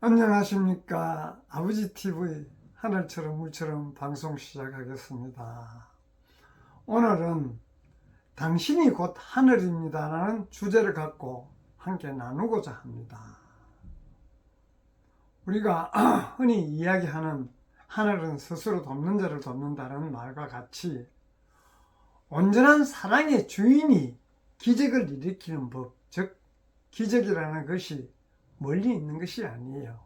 안녕하십니까. 아버지 TV 하늘처럼 물처럼 방송 시작하겠습니다. 오늘은 당신이 곧 하늘입니다 라는 주제를 갖고 함께 나누고자 합니다. 우리가 흔히 이야기하는 하늘은 스스로 돕는 자를 돕는다는 말과 같이 온전한 사랑의 주인이 기적을 일으키는 법, 즉 기적이라는 것이 멀리 있는 것이 아니에요.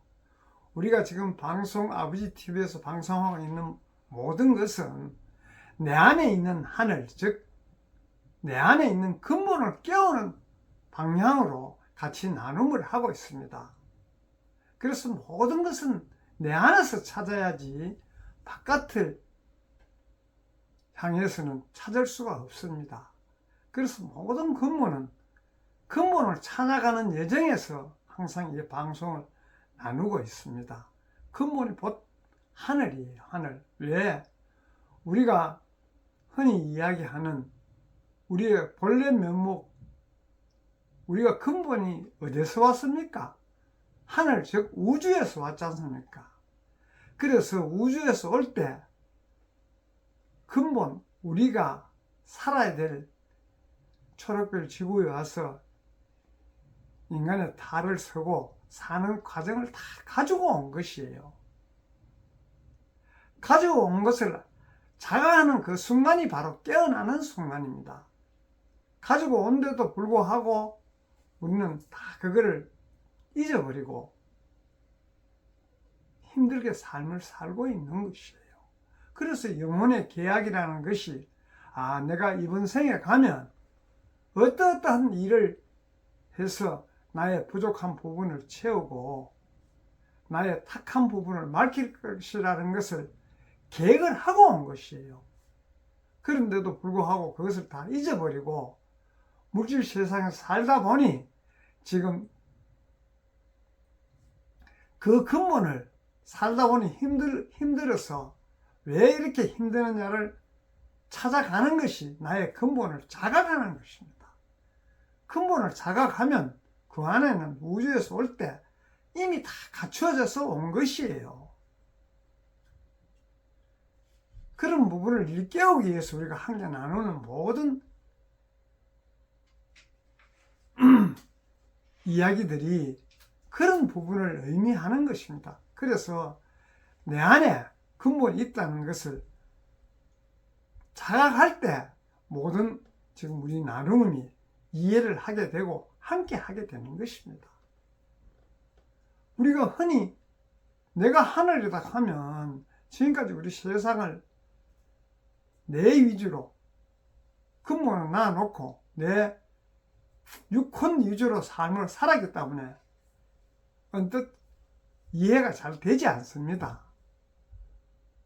우리가 지금 방송 아버지 TV에서 방송하고 있는 모든 것은 내 안에 있는 하늘, 즉 내 안에 있는 근본을 깨우는 방향으로 같이 나눔을 하고 있습니다. 그래서 모든 것은 내 안에서 찾아야지 바깥을 향해서는 찾을 수가 없습니다. 그래서 모든 근본을 찾아가는 여정에서 항상 이 방송을 나누고 있습니다. 근본이 곧 하늘이에요. 하늘. 왜? 우리가 흔히 이야기하는 우리의 본래 면목, 우리가 근본이 어디서 왔습니까? 하늘, 즉 우주에서 왔지 않습니까? 그래서 우주에서 올 때 근본, 우리가 살아야 될 초록별 지구에 와서 인간의 탈을 서고 사는 과정을 다 가지고 온 것이에요. 가지고 온 것을 자각하는 그 순간이 바로 깨어나는 순간입니다. 가지고 온데도 불구하고 우리는 다 그거를 잊어버리고 힘들게 삶을 살고 있는 것이에요. 그래서 영혼의 계약이라는 것이 내가 이번 생에 가면 어떠한 일을 해서 나의 부족한 부분을 채우고 나의 탁한 부분을 밝힐 것이라는 것을 계획을 하고 온 것이에요. 그런데도 불구하고 그것을 다 잊어버리고 물질 세상에 살다 보니 지금 그 근본을 살다 보니 힘들어서 왜 이렇게 힘드느냐를 찾아가는 것이 나의 근본을 자각하는 것입니다. 근본을 자각하면 그 안에는 우주에서 올 때 이미 다 갖추어져서 온 것이에요. 그런 부분을 일깨우기 위해서 우리가 함께 나누는 모든 이야기들이 그런 부분을 의미하는 것입니다. 그래서 내 안에 근본이 있다는 것을 자각할 때 모든 지금 우리 나눔이 이해를 하게 되고 함께 하게 되는 것입니다. 우리가 흔히 내가 하늘이다 하면 지금까지 우리 세상을 내 위주로 근본을 놔놓고 내 육혼 위주로 삶을 살았기 때문에 언뜻 이해가 잘 되지 않습니다.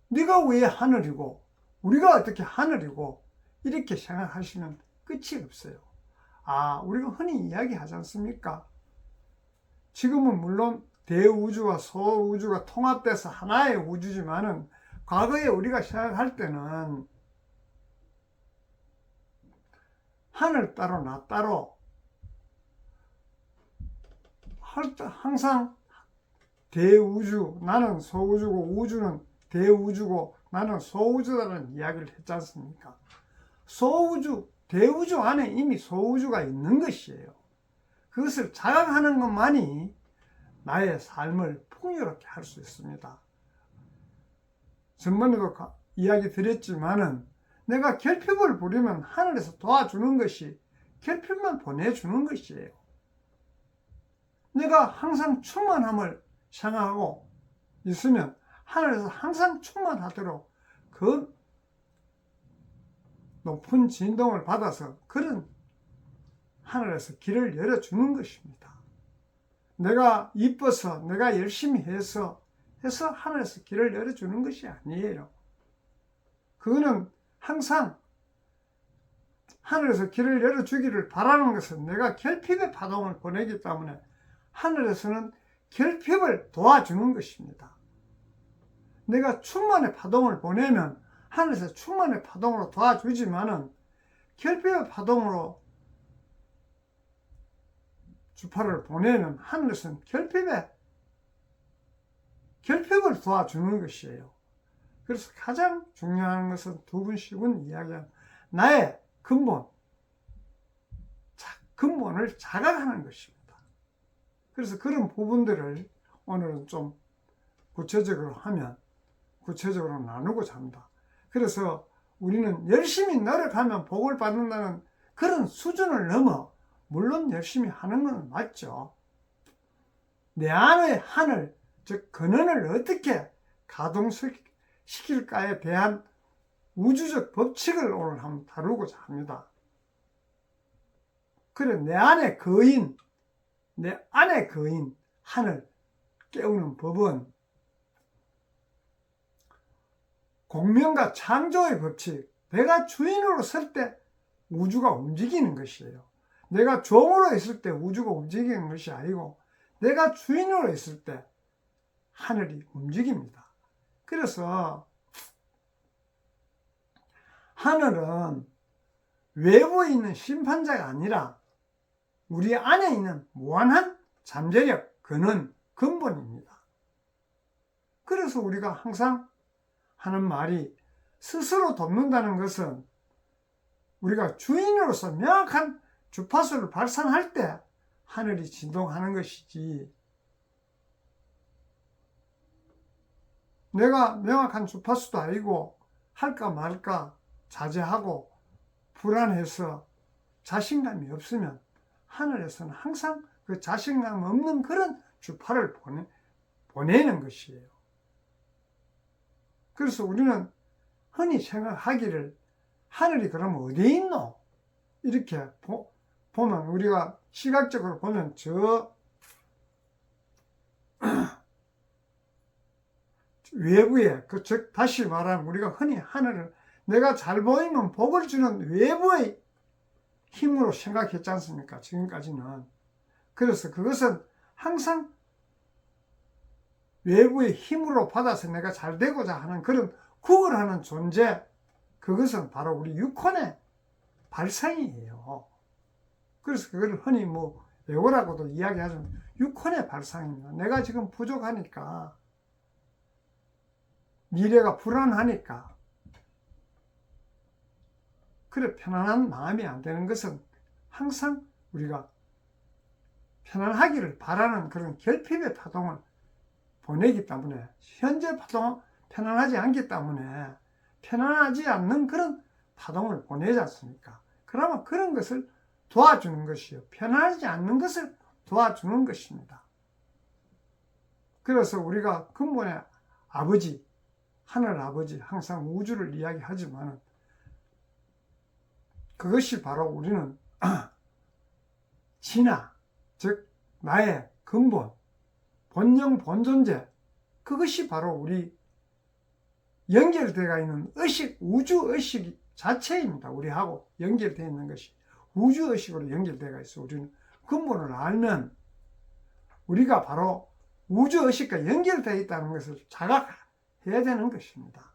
네가 왜 하늘이고 우리가 어떻게 하늘이고 이렇게 생각하시면 끝이 없어요. 우리가 흔히 이야기하지 않습니까? 지금은 물론 대우주와 소우주가 통합돼서 하나의 우주지만은 과거에 우리가 생각할 때는 하늘 따로 나 따로 항상 대우주, 나는 소우주고 우주는 대우주고 나는 소우주다라는 이야기를 했지 않습니까? 소우주, 대우주 안에 이미 소우주가 있는 것이에요. 그것을 자각하는 것만이 나의 삶을 풍요롭게 할 수 있습니다. 전번에도 이야기 드렸지만은 내가 결핍을 부리면 하늘에서 도와주는 것이 결핍만 보내주는 것이에요. 내가 항상 충만함을 생각하고 있으면 하늘에서 항상 충만하도록 그 높은 진동을 받아서 그런 하늘에서 길을 열어주는 것입니다. 내가 이뻐서 내가 열심히 해서 하늘에서 길을 열어주는 것이 아니에요. 그거는 항상 하늘에서 길을 열어주기를 바라는 것은 내가 결핍의 파동을 보내기 때문에 하늘에서는 결핍을 도와주는 것입니다. 내가 충만의 파동을 보내면 하늘에서 충만의 파동으로 도와주지만은 결핍의 파동으로 주파를 보내면 하늘에서는 결핍의 결핍을 도와주는 것이에요. 그래서 가장 중요한 것은 두 분씩은 이야기한 나의 근본을 자각하는 것입니다. 그래서 그런 부분들을 오늘은 좀 구체적으로 나누고자 합니다. 그래서 우리는 열심히 노력하면 복을 받는다는 그런 수준을 넘어 물론 열심히 하는 건 맞죠. 내 안의 하늘, 즉 근원을 어떻게 가동시킬까에 대한 우주적 법칙을 오늘 한번 다루고자 합니다. 그래 내 안의 거인 하늘 깨우는 법은 공명과 창조의 법칙, 내가 주인으로 설 때 우주가 움직이는 것이에요. 내가 종으로 있을 때 우주가 움직이는 것이 아니고 내가 주인으로 있을 때 하늘이 움직입니다. 그래서 하늘은 외부에 있는 심판자가 아니라 우리 안에 있는 무한한 잠재력, 근본입니다. 그래서 우리가 항상 하는 말이 스스로 돕는다는 것은 우리가 주인으로서 명확한 주파수를 발산할 때 하늘이 진동하는 것이지, 내가 명확한 주파수도 아니고 할까 말까 자제하고 불안해서 자신감이 없으면 하늘에서는 항상 그 자신감 없는 그런 주파를 보내는 것이에요. 그래서 우리는 흔히 생각하기를 하늘이 그러면 어디에 있노? 이렇게 보면 우리가 시각적으로 보면 저 외부에 즉 다시 말하면 우리가 흔히 하늘을 내가 잘 보이면 복을 주는 외부의 힘으로 생각했지 않습니까? 지금까지는. 그래서 그것은 항상 외부의 힘으로 받아서 내가 잘 되고자 하는 그런 구걸하는 존재, 그것은 바로 우리 육혼의 발상이에요. 그래서 그걸 흔히 에고라고도 이야기하지만 육혼의 발상입니다. 내가 지금 부족하니까, 미래가 불안하니까, 그래 편안한 마음이 안 되는 것은 항상 우리가 편안하기를 바라는 그런 결핍의 파동을 보내기 때문에, 현재 파동은 편안하지 않기 때문에 편안하지 않는 그런 파동을 보내지 않습니까? 그러면 그런 것을 도와주는 것이요, 편안하지 않는 것을 도와주는 것입니다. 그래서 우리가 근본의 아버지, 하늘 아버지, 항상 우주를 이야기하지만 그것이 바로 우리는 진화, 즉 나의 근본, 본영, 본존재, 그것이 바로 우리 연결되어 있는 의식, 우주의식 자체입니다. 우리하고 연결되어 있는 것이 우주의식으로 연결되어 있어. 우리는 근본을 알면 우리가 바로 우주의식과 연결되어 있다는 것을 자각해야 되는 것입니다.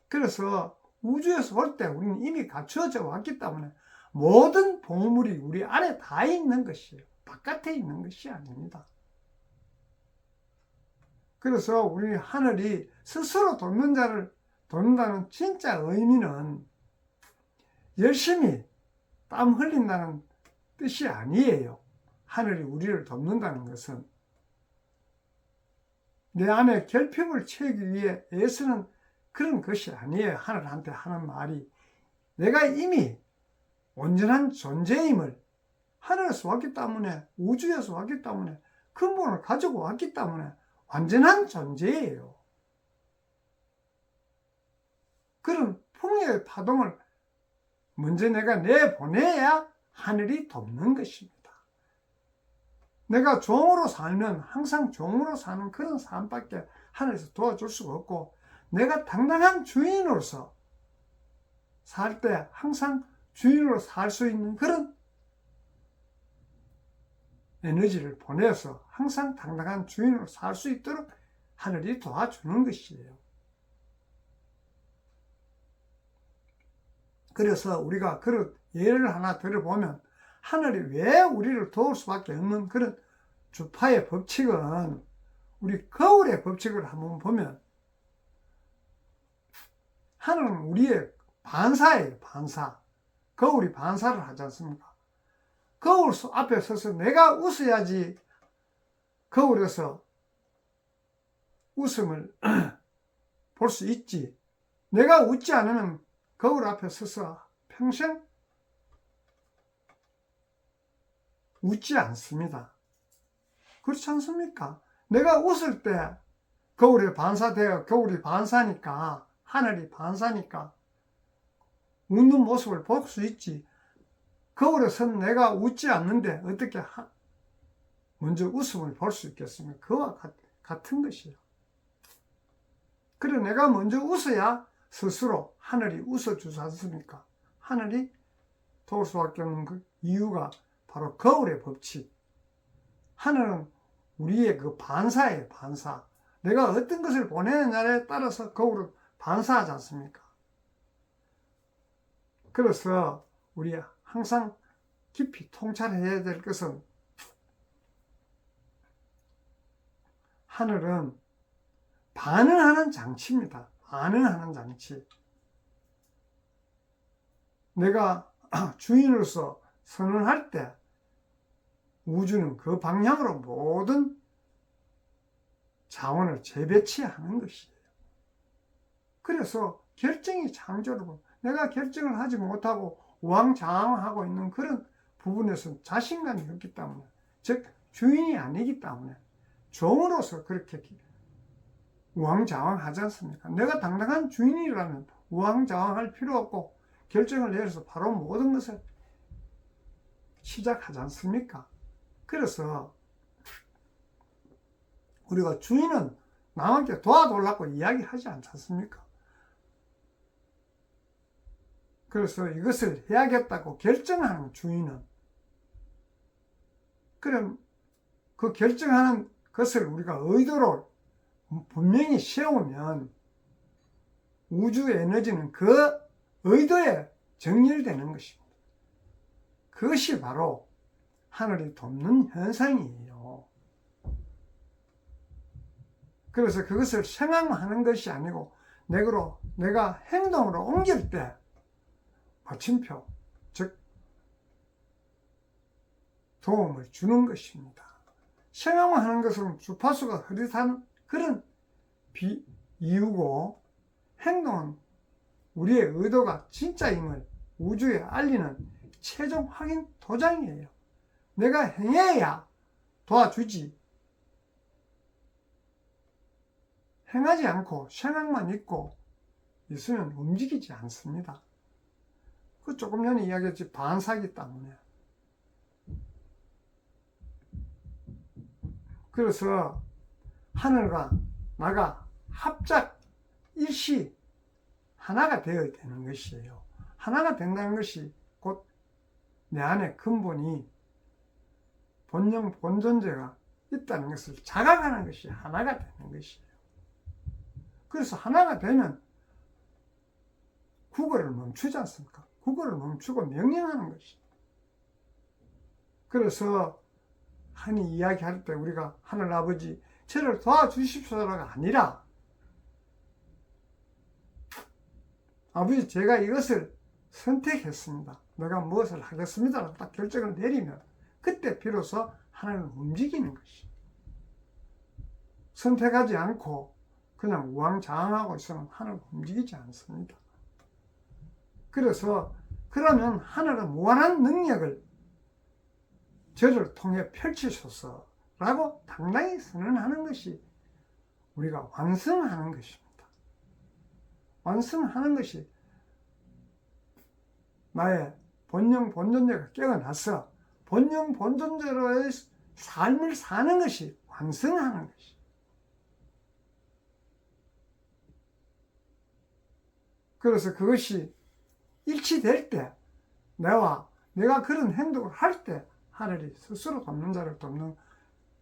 그래서 우주에서 올 때 우리는 이미 갖추어져 왔기 때문에 모든 보물이 우리 안에 다 있는 것이에요. 바깥에 있는 것이 아닙니다. 그래서 우리 하늘이 스스로 돕는 자를 돕는다는 진짜 의미는 열심히 땀 흘린다는 뜻이 아니에요. 하늘이 우리를 돕는다는 것은 내 안에 결핍을 채우기 위해 애쓰는 그런 것이 아니에요. 하늘한테 하는 말이 내가 이미 온전한 존재임을, 하늘에서 왔기 때문에, 우주에서 왔기 때문에, 근본을 가지고 왔기 때문에 완전한 존재예요. 그런 풍요의 파동을 먼저 내가 내보내야 하늘이 돕는 것입니다. 내가 종으로 살면 항상 종으로 사는 그런 삶밖에 하늘에서 도와줄 수가 없고, 내가 당당한 주인으로서 살 때 항상 주인으로 살 수 있는 그런 에너지를 보내서 항상 당당한 주인으로 살 수 있도록 하늘이 도와주는 것이에요. 그래서 우리가 그런 예를 하나 들어보면 하늘이 왜 우리를 도울 수밖에 없는 그런 주파의 법칙은 우리 거울의 법칙을 한번 보면 하늘은 우리의 반사예요. 반사. 거울이 반사를 하지 않습니까? 거울 앞에 서서 내가 웃어야지 거울에서 웃음을 볼 수 있지. 내가 웃지 않으면 거울 앞에 서서 평생 웃지 않습니다. 그렇지 않습니까? 내가 웃을 때 거울에 반사되어 거울이 반사니까 하늘이 반사니까 웃는 모습을 볼 수 있지. 거울에 선 내가 웃지 않는데 어떻게 먼저 웃음을 볼 수 있겠습니까? 그와 같은 것이에요. 그래 내가 먼저 웃어야 스스로 하늘이 웃어주지 않습니까? 하늘이 도울 수밖에 없는 그 이유가 바로 거울의 법칙. 하늘은 우리의 그 반사예요. 반사. 내가 어떤 것을 보내느냐에 따라서 거울을 반사하지 않습니까? 그래서 우리 항상 깊이 통찰해야 될 것은 하늘은 반응하는 장치입니다. 반응하는 장치. 내가 주인으로서 선언할 때 우주는 그 방향으로 모든 자원을 재배치하는 것이에요. 그래서 결정이 창조로 내가 결정을 하지 못하고 우왕좌왕하고 있는 그런 부분에서 자신감이 없기 때문에, 즉 주인이 아니기 때문에 종으로서 그렇게 우왕좌왕하지 않습니까? 내가 당당한 주인이라면 우왕좌왕할 필요 없고 결정을 내려서 바로 모든 것을 시작하지 않습니까? 그래서 우리가 주인은 남한테 도와달라고 이야기하지 않지 않습니까? 그래서 이것을 해야겠다고 결정하는 주인은, 그럼 그 결정하는 것을 우리가 의도로 분명히 세우면 우주의 에너지는 그 의도에 정렬되는 것입니다. 그것이 바로 하늘이 돕는 현상이에요. 그래서 그것을 생각하는 것이 아니고 내가 행동으로 옮길 때 받침표, 즉 도움을 주는 것입니다. 생각만 하는 것은 주파수가 흐릿한 그런 이유고, 행동은 우리의 의도가 진짜임을 우주에 알리는 최종 확인 도장이에요. 내가 행해야 도와주지, 행하지 않고 생각만 있고 있으면 움직이지 않습니다. 그 조금 전에 이야기했지, 반사기 때문에. 그래서 하늘과 나가 합작 일시 하나가 되어야 되는 것이에요. 하나가 된다는 것이 곧 내 안에 근본이 본영 본존재가 있다는 것을 자각하는 것이 하나가 되는 것이에요. 그래서 하나가 되면 국어를 멈추지 않습니까? 국어를 멈추고 명령하는 것이에요. 그래서 하니 이야기할 때 우리가 하늘 아버지 저를 도와주십시오가 아니라, 아버지 제가 이것을 선택했습니다, 내가 무엇을 하겠습니다라고 딱 결정을 내리면 그때 비로소 하나님은 움직이는 것이에요. 선택하지 않고 그냥 우왕좌왕하고 있으면 하늘은 움직이지 않습니다. 그래서 그러면 하늘은 무한한 능력을 저를 통해 펼치소서라고 당당히 선언하는 것이 우리가 완성하는 것입니다. 완성하는 것이 나의 본영 본존재가 깨어나서 본영 본존재로의 삶을 사는 것이 완성하는 것이. 그래서 그것이 일치될 때, 내가 그런 행동을 할 때 하늘이 스스로 돕는 자를 돕는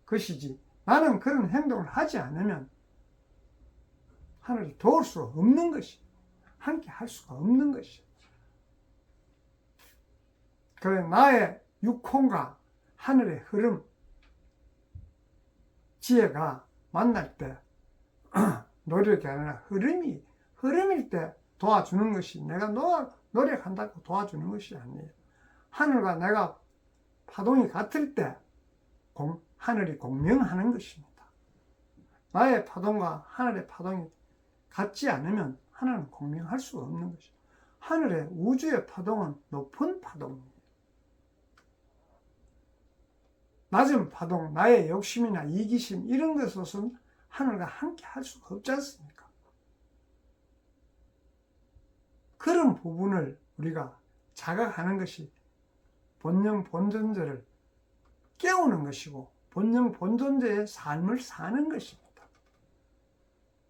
것이지, 나는 그런 행동을 하지 않으면 하늘이 도울 수 없는 것이, 함께 할 수가 없는 것이. 그래 나의 육혼과 하늘의 흐름, 지혜가 만날 때 노력이 아니라 흐름일 때 도와주는 것이, 내가 노력한다고 도와주는 것이 아니에요. 하늘과 내가 파동이 같을 때 하늘이 공명하는 것입니다. 나의 파동과 하늘의 파동이 같지 않으면 하늘은 공명할 수가 없는 것이죠. 하늘의 우주의 파동은 높은 파동이에요. 낮은 파동, 나의 욕심이나 이기심 이런 것은 하늘과 함께 할 수가 없지 않습니까? 그런 부분을 우리가 자각하는 것이 본영 본존재를 깨우는 것이고 본영 본존재의 삶을 사는 것입니다.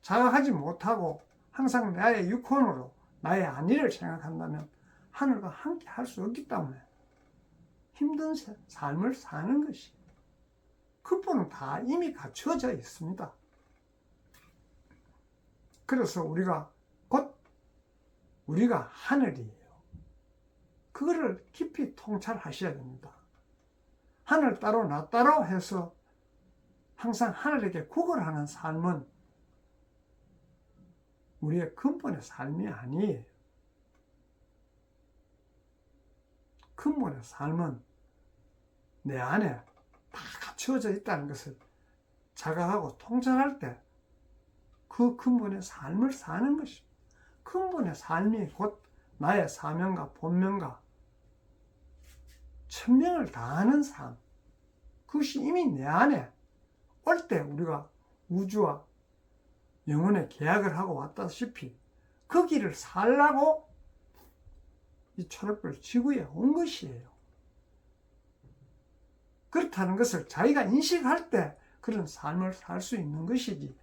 자각하지 못하고 항상 나의 육혼으로 나의 안위를 생각한다면 하늘과 함께 할 수 없기 때문에 힘든 삶을 사는 것이, 근본은 다 이미 갖추어져 있습니다. 그래서 우리가 하늘이에요. 그거를 깊이 통찰하셔야 됩니다. 하늘 따로 나 따로 해서 항상 하늘에게 구걸하는 삶은 우리의 근본의 삶이 아니에요. 근본의 삶은 내 안에 다 갖추어져 있다는 것을 자각하고 통찰할 때 그 근본의 삶을 사는 것입니다. 근본의 삶이 곧 나의 사명과 본명과 천명을 다하는 삶, 그것이 이미 내 안에 올 때 우리가 우주와 영혼의 계약을 하고 왔다시피 그 길을 살라고 이 초록별 지구에 온 것이에요. 그렇다는 것을 자기가 인식할 때 그런 삶을 살 수 있는 것이지,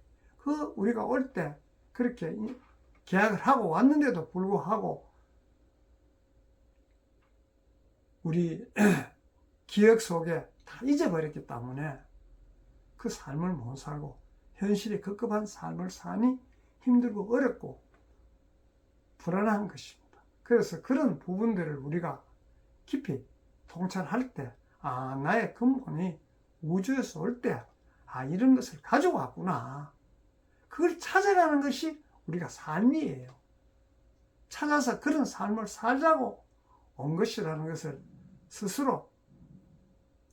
우리가 올 때 그렇게 계약을 하고 왔는데도 불구하고 우리 기억 속에 다 잊어버렸기 때문에 그 삶을 못 살고 현실이 급급한 삶을 사니 힘들고 어렵고 불안한 것입니다. 그래서 그런 부분들을 우리가 깊이 통찰할 때, 나의 근본이 우주에서 올 때, 이런 것을 가지고 왔구나. 그걸 찾아가는 것이 우리가 삶이에요. 찾아서 그런 삶을 살자고 온 것이라는 것을 스스로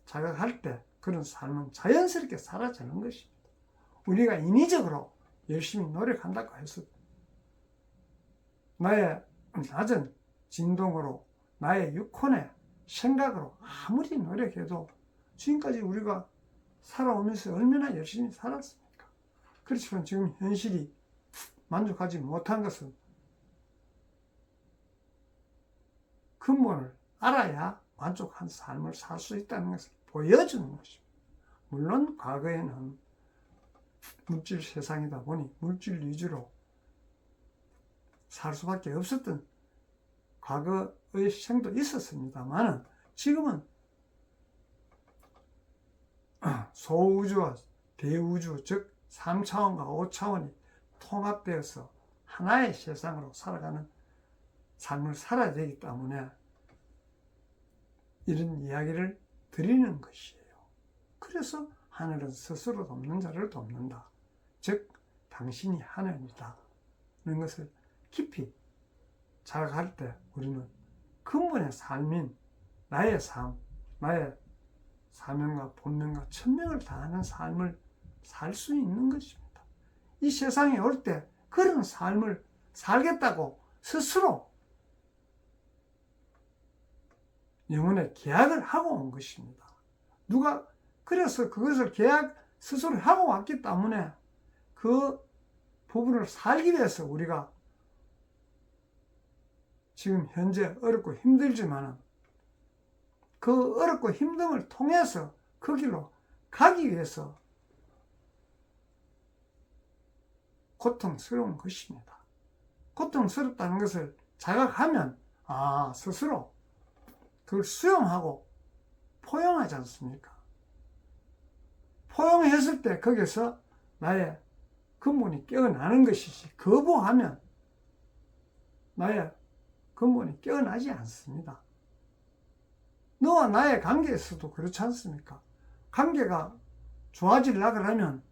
자각할 때 그런 삶은 자연스럽게 사라지는 것입니다. 우리가 인위적으로 열심히 노력한다고 해서 나의 낮은 진동으로, 나의 육혼의 생각으로 아무리 노력해도 지금까지 우리가 살아오면서 얼마나 열심히 살았습니까? 그렇지만 지금 현실이 만족하지 못한 것은 근본을 알아야 만족한 삶을 살 수 있다는 것을 보여주는 것입니다. 물론 과거에는 물질 세상이다 보니 물질 위주로 살 수밖에 없었던 과거의 생도 있었습니다만 지금은 소우주와 대우주, 즉 3차원과 5차원이 통합되어서 하나의 세상으로 살아가는 삶을 살아야 되기 때문에 이런 이야기를 드리는 것이에요. 그래서 하늘은 스스로 돕는 자를 돕는다. 즉 당신이 하늘이다 는 것을 깊이 자각할 때 우리는 근본의 삶인 나의 삶, 나의 사명과 본명과 천명을 다하는 삶을 살 수 있는 것입니다. 이 세상에 올 때 그런 삶을 살겠다고 스스로 영혼의 계약을 하고 온 것입니다. 그래서 그것을 스스로 하고 왔기 때문에 그 부분을 살기 위해서 우리가 지금 현재 어렵고 힘들지만 그 어렵고 힘듦을 통해서 그 길로 가기 위해서 고통스러운 것입니다. 고통스럽다는 것을 자각하면 스스로 그걸 수용하고 포용하지 않습니까? 포용했을 때 거기서 나의 근본이 깨어나는 것이지, 거부하면 나의 근본이 깨어나지 않습니다. 너와 나의 관계에서도 그렇지 않습니까? 관계가 좋아지려고 하면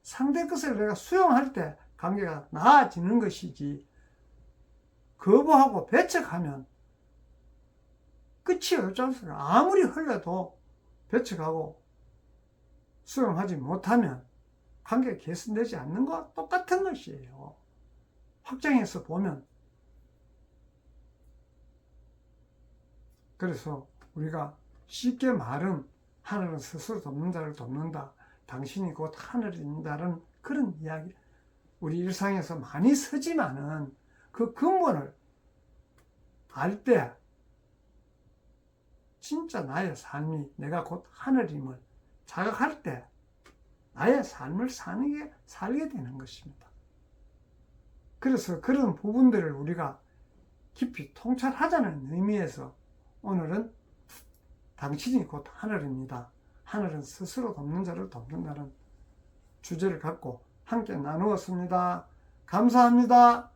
상대 것을 내가 수용할 때 관계가 나아지는 것이지, 거부하고 배척하면 끝이 없지 않습니까? 아무리 흘려도 배척하고 수용하지 못하면 관계가 개선되지 않는 것과 똑같은 것이에요. 확장해서 보면. 그래서 우리가 쉽게 말은 하늘은 스스로 돕는 자를 돕는다, 당신이 곧 하늘인다는 그런 이야기, 우리 일상에서 많이 쓰지만은 그 근본을 알 때 진짜 나의 삶이 내가 곧 하늘임을 자각할 때 나의 삶을 살게 되는 것입니다. 그래서 그런 부분들을 우리가 깊이 통찰하자는 의미에서 오늘은 당신이 곧 하늘입니다, 하늘은 스스로 돕는 자를 돕는다는 주제를 갖고 함께 나누었습니다. 감사합니다.